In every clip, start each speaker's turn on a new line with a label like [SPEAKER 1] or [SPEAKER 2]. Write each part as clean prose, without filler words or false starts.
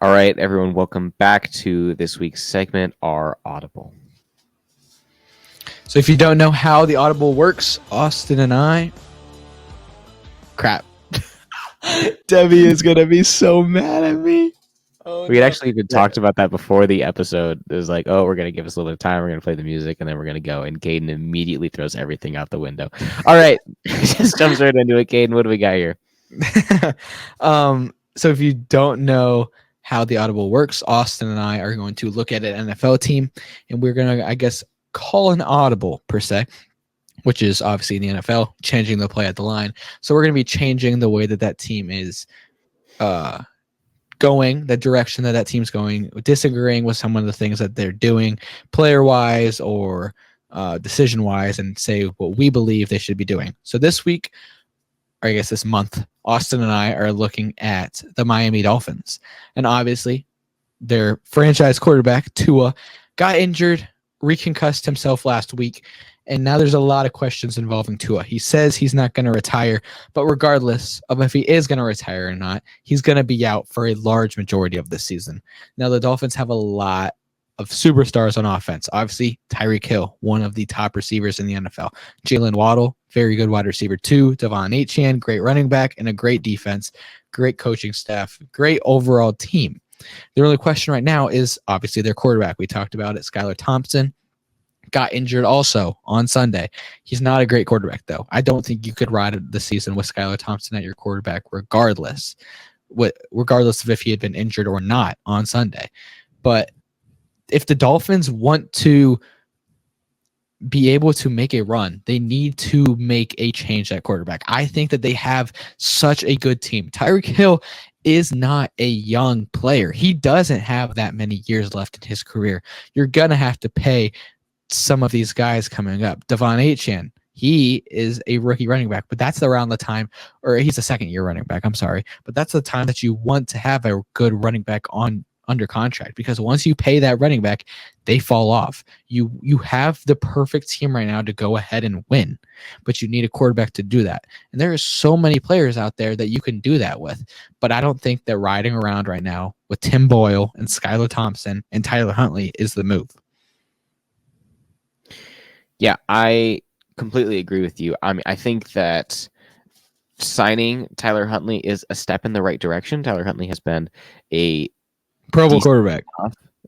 [SPEAKER 1] All right, everyone, welcome back to this week's segment, Our Audible.
[SPEAKER 2] So if you don't know how the Audible works, Austin and I... Crap. Debbie is going to be so mad at me.
[SPEAKER 1] Oh, we had actually even talked about that before the episode. It was like, oh, we're going to give us a little bit of time. We're going to play the music, and then we're going to go. And Kadin immediately throws everything out the window. All right, just jumps right into it. Kadin, what do we got here?
[SPEAKER 2] So if you don't know how the Audible works, Austin and I are going to look at an NFL team, and we're going to, I guess, call an audible per se, which is obviously in the NFL, changing the play at the line. So we're going to be changing the way that team is going, the direction that team's going, disagreeing with some of the things that they're doing player-wise or decision-wise, and say what we believe they should be doing. So this week, or I guess this month, Austin and I are looking at the Miami Dolphins. And obviously, their franchise quarterback, Tua, got injured, reconcussed himself last week, and now there's a lot of questions involving Tua. He says he's not going to retire, but regardless of if he is going to retire or not, he's going to be out for a large majority of this season. Now, the Dolphins have a lot of superstars on offense. Obviously, Tyreek Hill, one of the top receivers in the NFL. Jalen Waddle, very good wide receiver too. Devon Achane, great running back, and a great defense, great coaching staff, great overall team. The only question right now is obviously their quarterback. We talked about it. Skylar Thompson got injured also on Sunday. He's not a great quarterback, though. I don't think you could ride the season with Skylar Thompson at your quarterback regardless of if he had been injured or not on Sunday. But if the Dolphins want to be able to make a run, they need to make a change at quarterback. I think that they have such a good team. Tyreek Hill is not a young player. He doesn't have that many years left in his career. You're going to have to pay some of these guys coming up. Devon Achane, he is a rookie running back, but that's around the time, or he's a second-year running back, I'm sorry, but that's the time that you want to have a good running back under contract, because once you pay that running back, they fall off. You have the perfect team right now to go ahead and win, but you need a quarterback to do that. And there are so many players out there that you can do that with, but I don't think that riding around right now with Tim Boyle and Skylar Thompson and Tyler Huntley is the move.
[SPEAKER 1] Yeah, I completely agree with you. I mean, I think that signing Tyler Huntley is a step in the right direction. Tyler Huntley has been a
[SPEAKER 2] Pro Bowl quarterback.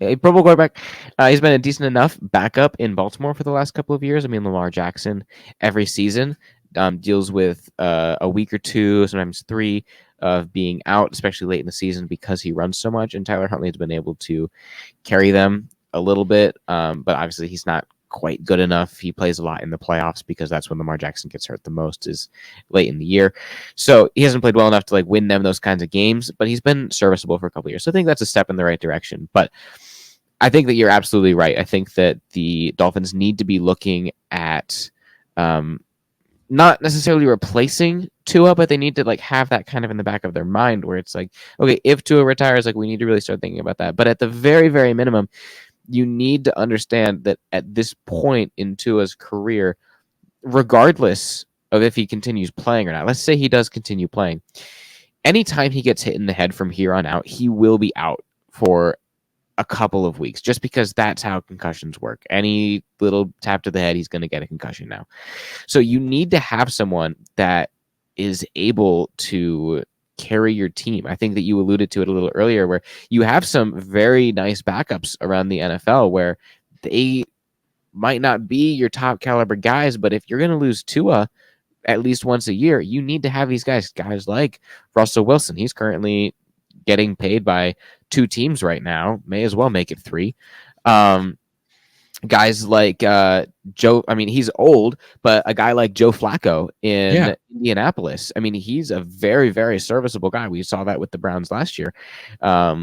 [SPEAKER 1] A Pro Bowl quarterback. He's been a decent enough backup in Baltimore for the last couple of years. I mean, Lamar Jackson every season deals with a week or two, sometimes 3, of being out, especially late in the season because he runs so much. And Tyler Huntley has been able to carry them a little bit, but obviously he's not quite good enough. He plays a lot in the playoffs because that's when Lamar Jackson gets hurt the most, is late in the year. So he hasn't played well enough to win them those kinds of games, but he's been serviceable for a couple of years. So I think that's a step in the right direction. But I think that you're absolutely right. I think that the Dolphins need to be looking at not necessarily replacing Tua, but they need to have that kind of in the back of their mind where it's okay, if Tua retires, we need to really start thinking about that. But at the very, very minimum, you need to understand that at this point in Tua's career, regardless of if he continues playing or not, let's say he does continue playing, anytime he gets hit in the head from here on out, he will be out for a couple of weeks, just because that's how concussions work. Any little tap to the head, he's going to get a concussion now. So you need to have someone that is able to carry your team. I think that you alluded to it a little earlier, where you have some very nice backups around the NFL where they might not be your top caliber guys, but if you're going to lose Tua at least once a year, you need to have these guys like Russell Wilson. He's currently getting paid by 2 teams right now, may as well make it 3. Guys like Joe, I mean, he's old, but a guy like Joe Flacco in Indianapolis, I mean, he's a very, very serviceable guy. We saw that with the Browns last year. I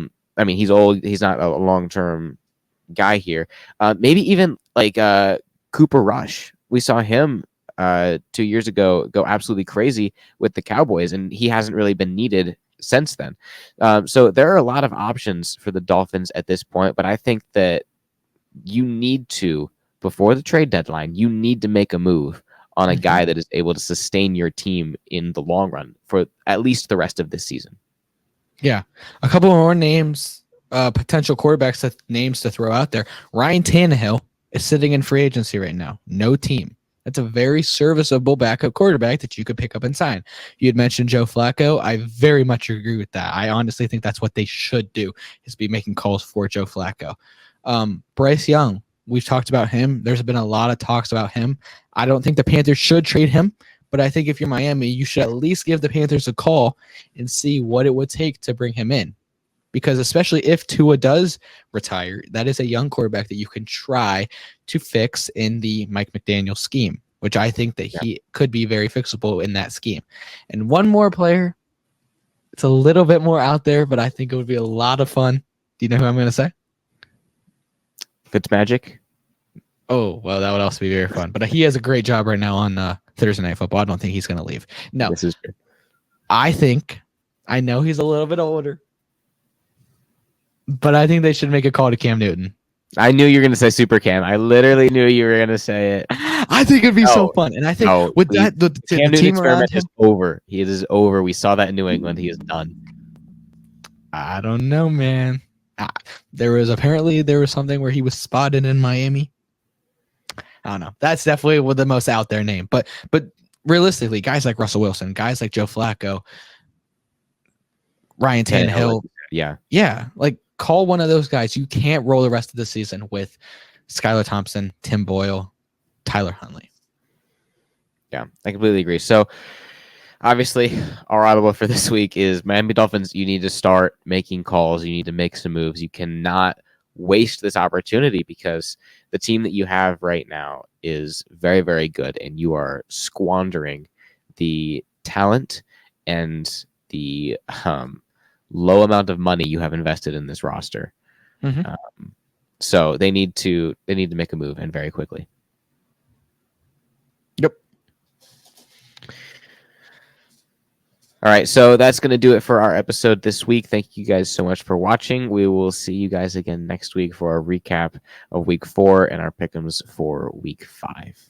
[SPEAKER 1] mean, he's old. He's not a long-term guy here. Maybe even Cooper Rush. We saw him 2 years ago go absolutely crazy with the Cowboys, and he hasn't really been needed since then. So there are a lot of options for the Dolphins at this point, but I think that you need to, before the trade deadline, you need to make a move on a guy that is able to sustain your team in the long run for at least the rest of this season.
[SPEAKER 2] Yeah. A couple more names potential quarterbacks names to throw out there. Ryan Tannehill is sitting in free agency right now. No team. That's a very serviceable backup quarterback that you could pick up and sign. You had mentioned Joe Flacco. I very much agree with that. I honestly think that's what they should do, is be making calls for Joe Flacco. Bryce Young, we've talked about him. There's been a lot of talks about him. I don't think the Panthers should trade him, but I think if you're Miami, you should at least give the Panthers a call and see what it would take to bring him in. Because especially if Tua does retire, that is a young quarterback that you can try to fix in the Mike McDaniel scheme, which I think that he could be very fixable in that scheme. And one more player, it's a little bit more out there, but I think it would be a lot of fun. Do you know who I'm going to say?
[SPEAKER 1] Fitzmagic.
[SPEAKER 2] Oh, well, that would also be very fun. But he has a great job right now on Thursday Night Football. I don't think he's going to leave. No,
[SPEAKER 1] this is true.
[SPEAKER 2] I know he's a little bit older, but I think they should make a call to Cam Newton.
[SPEAKER 1] I knew you were going to say Super Cam. I literally knew you were going to say it.
[SPEAKER 2] I think it'd be so fun. And I think with that, the
[SPEAKER 1] Cam Newton
[SPEAKER 2] team around
[SPEAKER 1] experiment
[SPEAKER 2] him
[SPEAKER 1] is over. He is over. We saw that in New England. He is done.
[SPEAKER 2] I don't know, man. There was something where he was spotted in Miami. I don't know. That's definitely the most out there name. But realistically, guys like Russell Wilson, guys like Joe Flacco, Ryan Tannehill, yeah, like call one of those guys. You can't roll the rest of the season with Skylar Thompson, Tim Boyle, Tyler Huntley.
[SPEAKER 1] Yeah, I completely agree. So obviously, our audible for this week is Miami Dolphins. You need to start making calls. You need to make some moves. You cannot waste this opportunity because the team that you have right now is very, very good, and you are squandering the talent and the low amount of money you have invested in this roster.
[SPEAKER 2] Mm-hmm.
[SPEAKER 1] So they need to make a move, and very quickly.
[SPEAKER 2] Yep.
[SPEAKER 1] All right, so that's going to do it for our episode this week. Thank you guys so much for watching. We will see you guys again next week for a recap of week 4 and our pick'ems for week 5.